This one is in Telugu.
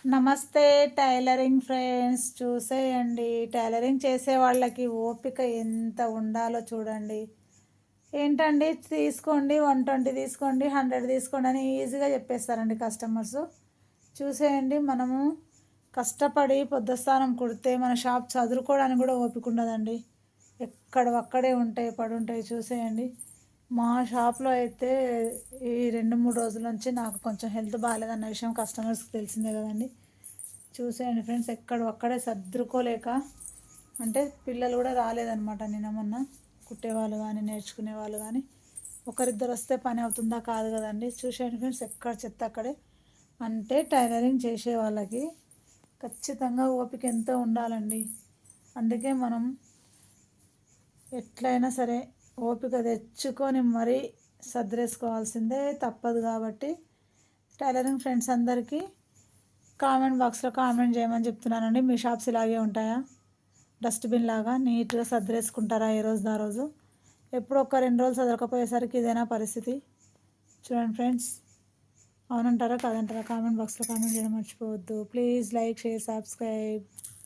నమస్తే టైలరింగ్ ఫ్రెండ్స్, చూసేయండి. టైలరింగ్ చేసే వాళ్ళకి ఓపిక ఎంత ఉండాలో చూడండి. ఏంటండి, తీసుకోండి 120 తీసుకోండి, 100 తీసుకోండి అని ఈజీగా చెప్పేస్తారండి కస్టమర్స్. చూసేయండి, మనము కష్టపడి పొద్దుస్థానం కుడితే మన షాప్ చదువుకోవడానికి కూడా ఓపిక ఉండదండి. అక్కడే ఉంటాయి, పడి ఉంటాయి. చూసేయండి, మా షాప్లో అయితే ఈ 2-3 రోజుల నుంచి నాకు కొంచెం హెల్త్ బాగాలేదన్న విషయం కస్టమర్స్కి తెలిసిందే కదండి. చూసేయండి ఫ్రెండ్స్, అక్కడే సర్దుకోలేక, అంటే పిల్లలు కూడా రాలేదనమాట నిన్న మొన్న. కుట్టేవాళ్ళు కానీ నేర్చుకునే వాళ్ళు కానీ ఒకరిద్దరు వస్తే పని అవుతుందా కాదు కదండి. చూసేయండి ఫ్రెండ్స్, ఎక్కడ చెత్త అక్కడే. అంటే టైలరింగ్ చేసే వాళ్ళకి ఖచ్చితంగా ఓపిక ఎంతో ఉండాలండి. అందుకే మనం ఎట్లయినా సరే ఓపిక తెచ్చుకొని మరీ సర్దేసుకోవాల్సిందే, తప్పదు. కాబట్టి టైలరింగ్ ఫ్రెండ్స్ అందరికీ కామెంట్ బాక్స్లో కామెంట్ చేయమని చెప్తున్నానండి. మీ షాప్స్ ఇలాగే ఉంటాయా? డస్ట్బిన్ లాగా నీట్గా సర్దేసుకుంటారా ఏ రోజు ఆ రోజు? ఎప్పుడు ఒక 2 రోజులు చదవకపోయేసరికి ఇదేనా పరిస్థితి? చూడండి ఫ్రెండ్స్, అవునంటారా కాదంటారా? కామెంట్ బాక్స్లో కామెంట్ చేయడం మర్చిపోవద్దు. Please like, share, subscribe.